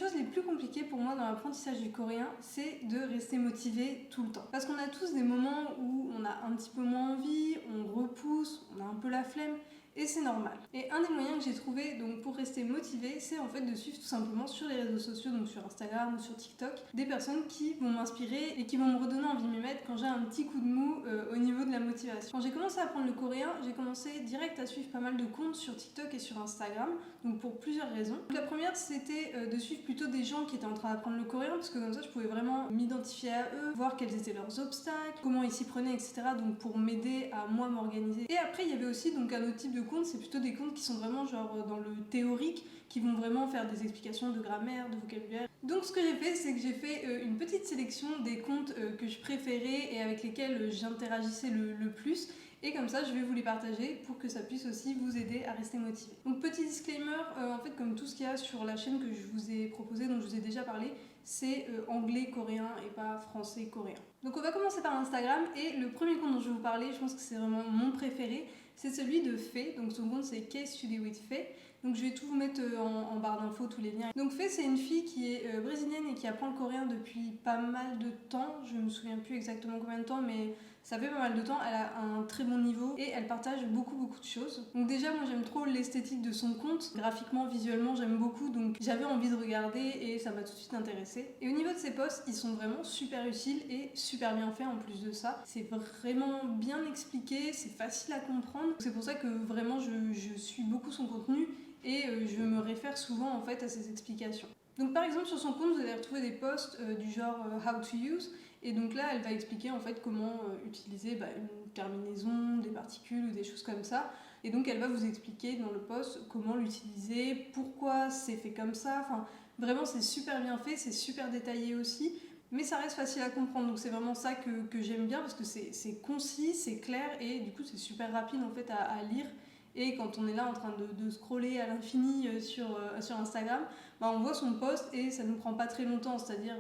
choses les plus compliquées pour moi dans l'apprentissage du coréen, c'est de rester motivé tout le temps. Parce qu'on a tous des moments où on a un petit peu moins envie, on repousse, on a un peu la flemme, et c'est normal. Et un des moyens que j'ai trouvé donc pour rester motivé, c'est en fait de suivre tout simplement sur les réseaux sociaux, donc sur Instagram ou sur TikTok, des personnes qui vont m'inspirer et qui vont me redonner envie de m'y mettre quand j'ai un petit coup de mou au niveau de la motivation. Quand j'ai commencé à apprendre le coréen, j'ai commencé direct à suivre pas mal de comptes sur TikTok et sur Instagram, donc pour plusieurs raisons. La première, c'était de suivre plutôt des gens qui étaient en train d'apprendre le coréen, parce que comme ça je pouvais vraiment m'identifier à eux, voir quels étaient leurs obstacles, comment ils s'y prenaient, etc. Donc pour m'aider à moi m'organiser. Et après il y avait aussi donc un autre type de comptes, c'est plutôt des comptes qui sont vraiment genre dans le théorique, qui vont vraiment faire des explications de grammaire, de vocabulaire. Donc ce que j'ai fait, c'est que j'ai fait une petite sélection des comptes que je préférais et avec lesquels j'interagissais le plus. Et comme ça, je vais vous les partager pour que ça puisse aussi vous aider à rester motivé. Donc petit disclaimer, en fait comme tout ce qu'il y a sur la chaîne que je vous ai proposé, dont je vous ai déjà parlé, c'est anglais coréen et pas français coréen. Donc on va commencer par Instagram et le premier compte dont je vais vous parler, je pense que c'est vraiment mon préféré, c'est celui de Faye. Donc son compte c'est K-Study with Faye. Donc je vais tout vous mettre en barre d'infos, tous les liens. Donc Faye, c'est une fille qui est brésilienne et qui apprend le coréen depuis pas mal de temps. Je me souviens plus exactement combien de temps, mais ça fait pas mal de temps. Elle a un très bon niveau et elle partage beaucoup de choses. Donc déjà moi j'aime trop l'esthétique de son compte. Graphiquement, visuellement j'aime beaucoup, donc j'avais envie de regarder et ça m'a tout de suite intéressée. Et au niveau de ses posts, ils sont vraiment super utiles et super bien faits en plus de ça. C'est vraiment bien expliqué, c'est facile à comprendre. C'est pour ça que vraiment je suis beaucoup son contenu et je me réfère souvent en fait à ses explications. Donc par exemple sur son compte vous allez retrouver des posts du genre how to use, et donc là elle va expliquer en fait comment utiliser une terminaison, des particules ou des choses comme ça, et donc elle va vous expliquer dans le post comment l'utiliser, pourquoi c'est fait comme ça, enfin vraiment c'est super bien fait, c'est super détaillé aussi, mais ça reste facile à comprendre, donc c'est vraiment ça que j'aime bien parce que c'est concis, c'est clair et du coup c'est super rapide en fait à lire. Et quand on est là en train de scroller à l'infini sur Instagram, on voit son post et ça nous prend pas très longtemps, c'est-à-dire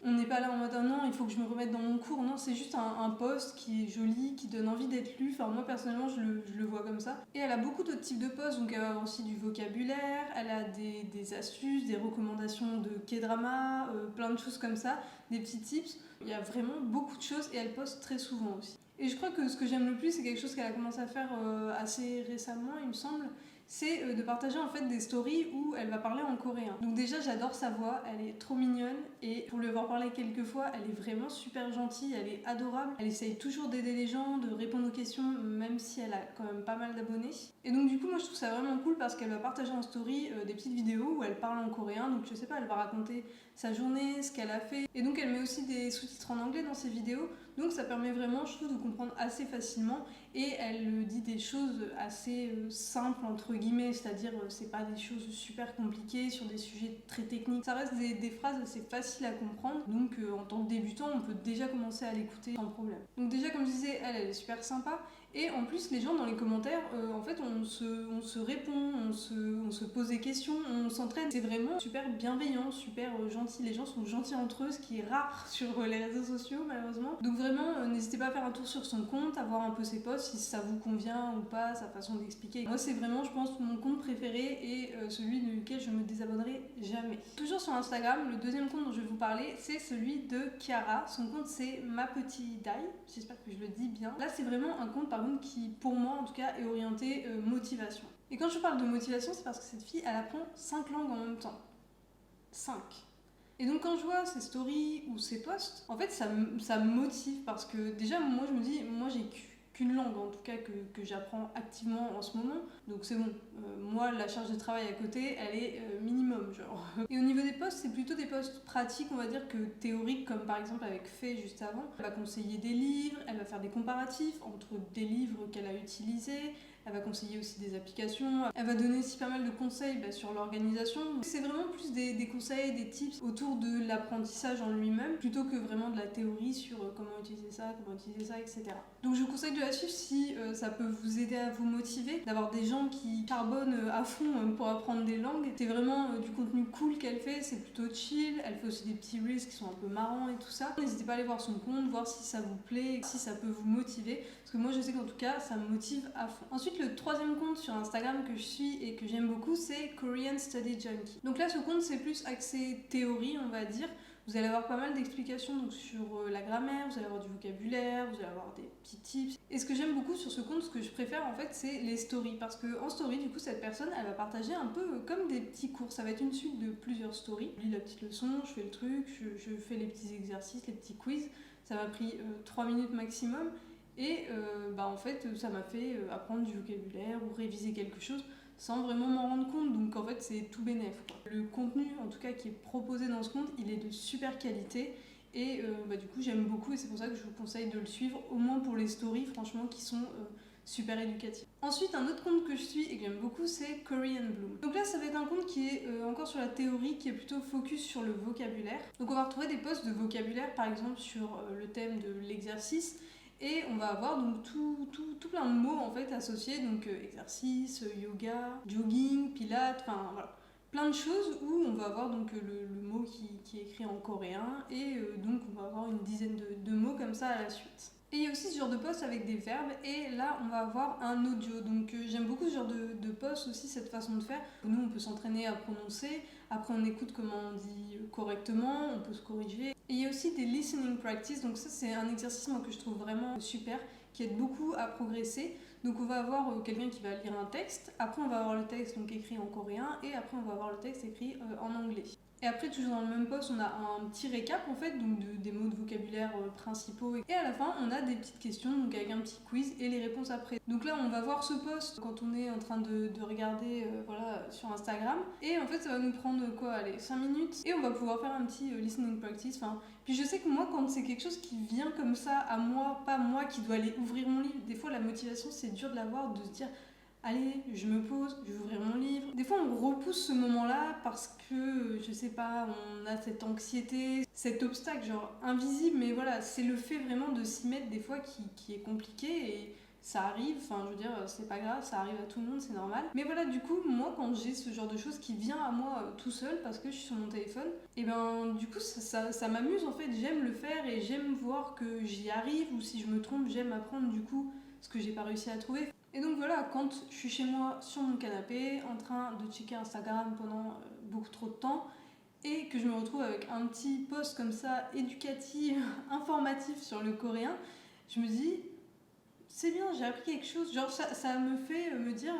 on n'est pas là en mode ah non il faut que je me remette dans mon cours, non c'est juste un post qui est joli, qui donne envie d'être lu, enfin moi personnellement je le vois comme ça. Et elle a beaucoup d'autres types de posts, donc elle a aussi du vocabulaire, elle a des astuces, des recommandations de K-drama, plein de choses comme ça, des petits tips, il y a vraiment beaucoup de choses et elle poste très souvent aussi. Et je crois que ce que j'aime le plus, c'est quelque chose qu'elle a commencé à faire assez récemment, il me semble, c'est de partager en fait des stories où elle va parler en coréen. Donc déjà j'adore sa voix, elle est trop mignonne et pour lui avoir parlé quelques fois, elle est vraiment super gentille, elle est adorable. Elle essaye toujours d'aider les gens, de répondre aux questions même si elle a quand même pas mal d'abonnés. Et donc du coup moi je trouve ça vraiment cool parce qu'elle va partager en story des petites vidéos où elle parle en coréen. Donc je sais pas, elle va raconter sa journée, ce qu'elle a fait. Et donc elle met aussi des sous-titres en anglais dans ses vidéos. Donc ça permet vraiment je trouve de comprendre assez facilement et elle dit des choses assez simples entre guillemets, c'est-à-dire c'est pas des choses super compliquées sur des sujets très techniques, ça reste des phrases assez faciles à comprendre, donc en tant que débutant on peut déjà commencer à l'écouter sans problème. Donc déjà comme je disais, elle est super sympa et en plus les gens dans les commentaires en fait on se répond, on se pose des questions, on s'entraîne, c'est vraiment super bienveillant, super gentil, les gens sont gentils entre eux, ce qui est rare sur les réseaux sociaux malheureusement. Donc vraiment n'hésitez pas à faire un tour sur son compte, à voir un peu ses posts si ça vous convient ou pas, sa façon d'expliquer. Moi c'est vraiment je pense mon compte préféré et celui duquel je me désabonnerai jamais. Toujours sur Instagram, le deuxième compte dont je vais vous parler c'est celui de Kiara. Son compte c'est Ma Petite Dai, j'espère que je le dis bien. Là c'est vraiment un compte par contre qui pour moi en tout cas est orienté motivation. Et quand je parle de motivation c'est parce que cette fille elle apprend 5 langues en même temps. 5. Et donc quand je vois ses stories ou ses posts, en fait ça me motive parce que déjà moi je me dis, moi j'ai qu'une langue en tout cas que j'apprends activement en ce moment, donc c'est bon, moi la charge de travail à côté elle est minimum genre. Et au niveau des posts c'est plutôt des posts pratiques on va dire que théoriques, comme par exemple avec Faye juste avant. Elle va conseiller des livres, elle va faire des comparatifs entre des livres qu'elle a utilisés, elle va conseiller aussi des applications, elle va donner aussi pas mal de conseils sur l'organisation. C'est vraiment plus des conseils, des tips autour de l'apprentissage en lui-même, plutôt que vraiment de la théorie sur comment utiliser ça, etc. Donc je vous conseille de la suivre si ça peut vous aider à vous motiver, d'avoir des gens qui charbonnent à fond pour apprendre des langues. C'est vraiment du contenu cool qu'elle fait, c'est plutôt chill, elle fait aussi des petits reels qui sont un peu marrants et tout ça. N'hésitez pas à aller voir son compte, voir si ça vous plaît, si ça peut vous motiver, parce que moi je sais qu'en tout cas ça me motive à fond. Ensuite Ensuite, le troisième compte sur Instagram que je suis et que j'aime beaucoup, c'est Korean Study Junkie. Donc là, ce compte, c'est plus axé théorie, on va dire. Vous allez avoir pas mal d'explications donc, sur la grammaire, vous allez avoir du vocabulaire, vous allez avoir des petits tips. Et ce que j'aime beaucoup sur ce compte, ce que je préfère en fait, c'est les stories. Parce qu'en story, du coup, cette personne, elle va partager un peu comme des petits cours. Ça va être une suite de plusieurs stories. Je lis la petite leçon, je fais le truc, je fais les petits exercices, les petits quiz. Ça m'a pris 3 minutes maximum. Et en fait, ça m'a fait apprendre du vocabulaire ou réviser quelque chose sans vraiment m'en rendre compte, donc en fait c'est tout bénef, quoi. Le contenu en tout cas qui est proposé dans ce compte, il est de super qualité et du coup j'aime beaucoup et c'est pour ça que je vous conseille de le suivre, au moins pour les stories franchement qui sont super éducatives. Ensuite un autre compte que je suis et que j'aime beaucoup c'est Korean Bloom. Donc là ça va être un compte qui est encore sur la théorie, qui est plutôt focus sur le vocabulaire. Donc on va retrouver des posts de vocabulaire par exemple sur le thème de l'exercice. Et on va avoir donc tout plein de mots en fait associés, donc exercice, yoga, jogging, pilates, enfin voilà. Plein de choses où on va avoir donc le mot qui est écrit en coréen et donc on va avoir une dizaine de mots comme ça à la suite. Et il y a aussi ce genre de post avec des verbes et là on va avoir un audio. Donc j'aime beaucoup ce genre de post aussi, cette façon de faire. Nous on peut s'entraîner à prononcer, après on écoute comment on dit correctement, on peut se corriger. Et il y a aussi des listening practice, donc ça c'est un exercice moi, que je trouve vraiment super, qui aide beaucoup à progresser. Donc on va avoir quelqu'un qui va lire un texte, après on va avoir le texte donc écrit en coréen et après on va avoir le texte écrit en anglais. Et après, toujours dans le même post, on a un petit récap en fait, donc des mots de vocabulaire principaux. Et à la fin, on a des petites questions, donc avec un petit quiz et les réponses après. Donc là, on va voir ce post quand on est en train de regarder sur Instagram. Et en fait, ça va nous prendre 5 minutes. Et on va pouvoir faire un petit listening practice. Puis je sais que moi, quand c'est quelque chose qui vient comme ça à moi, pas moi qui dois aller ouvrir mon livre, des fois la motivation, c'est dur de l'avoir, de se dire... Allez, je me pose, je vais ouvrir mon livre. Des fois, on repousse ce moment-là parce que, je sais pas, on a cette anxiété, cet obstacle, genre invisible, mais voilà, c'est le fait vraiment de s'y mettre des fois qui est compliqué et ça arrive, enfin, je veux dire, c'est pas grave, ça arrive à tout le monde, c'est normal. Mais voilà, du coup, moi, quand j'ai ce genre de choses qui vient à moi tout seul parce que je suis sur mon téléphone, et du coup, ça m'amuse en fait, j'aime le faire et j'aime voir que j'y arrive ou si je me trompe, j'aime apprendre du coup ce que j'ai pas réussi à trouver. Et donc voilà, quand je suis chez moi sur mon canapé en train de checker Instagram pendant beaucoup trop de temps et que je me retrouve avec un petit post comme ça éducatif, informatif sur le coréen, je me dis c'est bien, j'ai appris quelque chose. Genre ça me fait me dire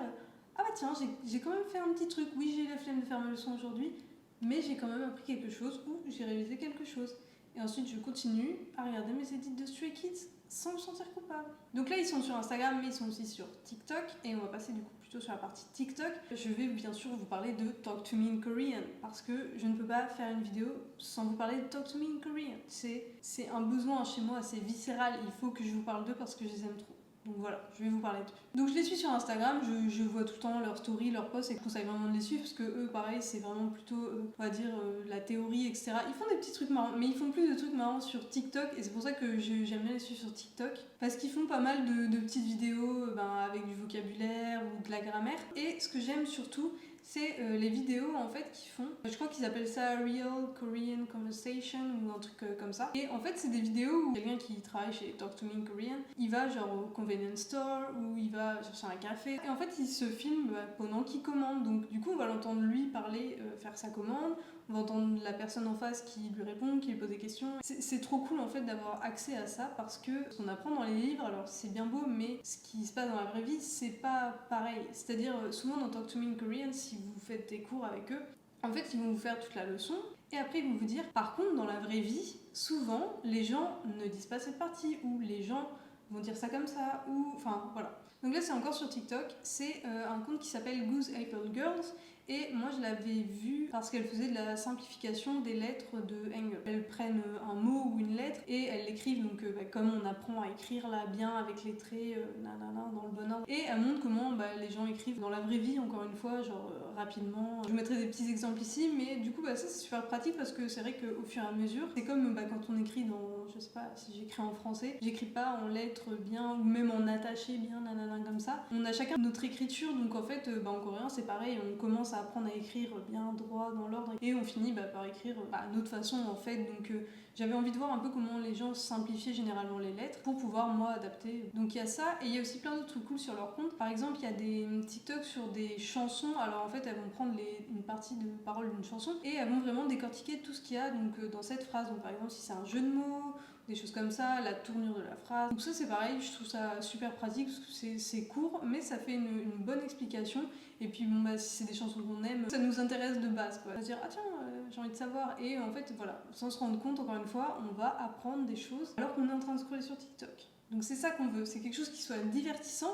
ah bah tiens, j'ai quand même fait un petit truc. Oui, j'ai eu la flemme de faire ma leçon aujourd'hui, mais j'ai quand même appris quelque chose ou j'ai révisé quelque chose. Et ensuite, je continue à regarder mes edits de Stray Kids sans me sentir coupable. Donc là, ils sont sur Instagram, mais ils sont aussi sur TikTok. Et on va passer du coup plutôt sur la partie TikTok. Je vais bien sûr vous parler de Talk to Me in Korean, parce que je ne peux pas faire une vidéo sans vous parler de Talk to Me in Korean. C'est un besoin chez moi, c'est viscéral. Il faut que je vous parle d'eux parce que je les aime trop. Donc voilà, je vais vous parler d'eux. Donc je les suis sur Instagram, je vois tout le temps leurs stories, leurs posts et je conseille vraiment de les suivre parce que eux, pareil, c'est vraiment plutôt, on va dire, la théorie, etc. Ils font des petits trucs marrants, mais ils font plus de trucs marrants sur TikTok et c'est pour ça que j'aime bien les suivre sur TikTok parce qu'ils font pas mal de petites vidéos avec du vocabulaire ou de la grammaire. Et ce que j'aime surtout, c'est les vidéos en fait qu'ils font. Je crois qu'ils appellent ça Real Korean Conversation ou un truc comme ça. Et en fait, c'est des vidéos où quelqu'un qui travaille chez Talk to Me in Korean, il va genre au convenience store ou il va chercher un café. Et en fait, il se filme pendant qu'il commande. Donc du coup, on va l'entendre lui parler, faire sa commande. On va entendre la personne en face qui lui répond, qui lui pose des questions. C'est trop cool en fait d'avoir accès à ça parce que ce qu'on apprend dans les livres, alors c'est bien beau, mais ce qui se passe dans la vraie vie, c'est pas pareil. C'est-à-dire, souvent dans Talk to Me in Korean, si vous faites des cours avec eux, en fait, ils vont vous faire toute la leçon et après ils vont vous dire, par contre, dans la vraie vie, souvent, les gens ne disent pas cette partie ou les gens vont dire ça comme ça ou... Enfin, voilà. Donc là, c'est encore sur TikTok. C'est un compte qui s'appelle Goose Apple Girls. Et moi, je l'avais vu parce qu'elle faisait de la simplification des lettres de Hangul. Elles prennent un mot ou une lettre et elles l'écrivent, donc comme on apprend à écrire là bien avec les traits, dans le bon ordre. Et elle montre comment les gens écrivent dans la vraie vie, encore une fois, genre rapidement. Je vous mettrai des petits exemples ici, mais du coup, ça c'est super pratique parce que c'est vrai qu'au fur et à mesure, c'est comme quand on écrit dans, je sais pas, si j'écris en français, j'écris pas en lettres bien ou même en attaché bien, comme ça. On a chacun notre écriture, donc en fait, en coréen, c'est pareil, on commence commence à apprendre à écrire bien droit dans l'ordre et on finit par écrire à notre façon en fait. Donc j'avais envie de voir un peu comment les gens simplifiaient généralement les lettres pour pouvoir moi adapter. Donc il y a ça et il y a aussi plein d'autres trucs cool sur leur compte. Par exemple il y a des TikTok sur des chansons. Alors en fait elles vont prendre une partie de parole d'une chanson et elles vont vraiment décortiquer tout ce qu'il y a donc, dans cette phrase. Donc par exemple si c'est un jeu de mots, des choses comme ça, la tournure de la phrase. Donc ça c'est pareil, je trouve ça super pratique parce que c'est court mais ça fait une bonne explication. Et puis bon si c'est des chansons qu'on aime, ça nous intéresse de base quoi. On va se dire ah tiens j'ai envie de savoir et en fait voilà, sans se rendre compte encore une fois, on va apprendre des choses alors qu'on est en train de scroller sur TikTok. Donc c'est ça qu'on veut, c'est quelque chose qui soit divertissant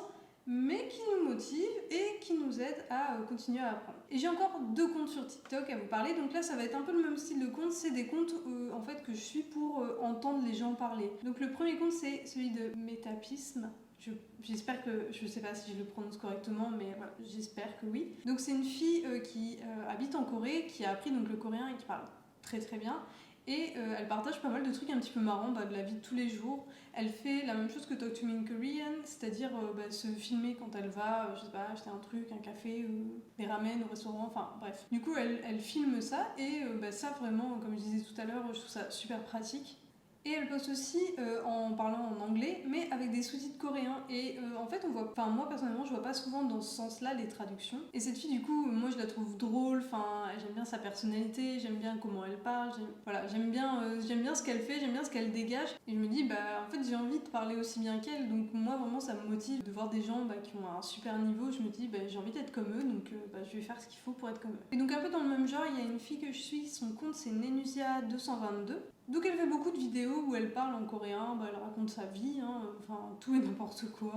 mais qui nous motive et qui nous aide à continuer à apprendre. Et j'ai encore 2 comptes sur TikTok à vous parler, donc là ça va être un peu le même style de compte, c'est des comptes en fait que je suis pour entendre les gens parler. Donc le premier compte c'est celui de Métapisme. J'espère que, je sais pas si je le prononce correctement, mais voilà, j'espère que oui. Donc c'est une fille qui habite en Corée, qui a appris donc le coréen et qui parle très très bien. Et elle partage pas mal de trucs un petit peu marrants de la vie de tous les jours. Elle fait la même chose que Talk to Me in Korean, c'est-à-dire se filmer quand elle va, je sais pas, acheter un truc, un café, des ramen au restaurant, enfin bref. Du coup, elle filme ça et ça vraiment, comme je disais tout à l'heure, je trouve ça super pratique. Et elle poste aussi en parlant en anglais, mais avec des sous-titres coréens. Et en fait, moi personnellement, je vois pas souvent dans ce sens-là les traductions. Et cette fille, du coup, moi je la trouve drôle. J'aime bien sa personnalité, j'aime bien comment elle parle. J'aime bien ce qu'elle fait, j'aime bien ce qu'elle dégage. Et je me dis, en fait, j'ai envie de parler aussi bien qu'elle. Donc moi, vraiment, ça me motive de voir des gens qui ont un super niveau. Je me dis, j'ai envie d'être comme eux, donc je vais faire ce qu'il faut pour être comme eux. Et donc un peu dans le même genre, il y a une fille que je suis, son compte c'est Nenusia222. Donc elle fait beaucoup de vidéos où elle parle en coréen, elle raconte sa vie, tout et n'importe quoi,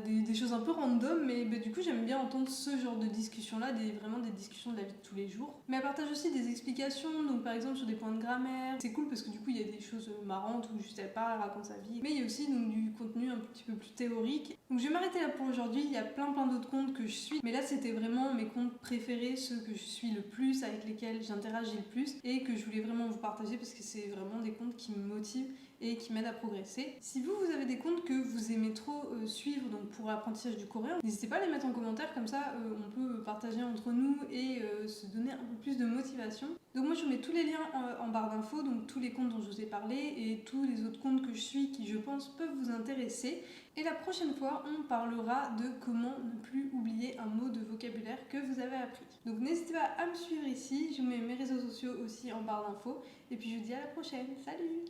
des choses un peu random, mais du coup j'aime bien entendre ce genre de discussions-là, vraiment des discussions de la vie de tous les jours. Mais elle partage aussi des explications, donc par exemple sur des points de grammaire. C'est cool parce que du coup il y a des choses marrantes où juste elle parle, elle raconte sa vie, mais il y a aussi donc du contenu un petit peu plus théorique. Donc je vais m'arrêter là pour aujourd'hui, il y a plein d'autres comptes que je suis, mais là c'était vraiment mes comptes préférés, ceux que je suis le plus, avec lesquels j'interagis le plus, et que je voulais vraiment vous partager parce que c'est vraiment des comptes qui me motivent et qui m'aident à progresser. Si vous avez des comptes que vous aimez trop suivre donc pour l'apprentissage du coréen, n'hésitez pas à les mettre en commentaire, comme ça on peut partager entre nous et se donner un peu plus de motivation. Donc moi je vous mets tous les liens en barre d'infos, donc tous les comptes dont je vous ai parlé et tous les autres comptes que je suis qui je pense peuvent vous intéresser. Et la prochaine fois, on parlera de comment ne plus oublier un mot de vocabulaire que vous avez appris. Donc n'hésitez pas à me suivre ici, je vous mets mes réseaux sociaux aussi en barre d'infos. Et puis je vous dis à la prochaine, salut!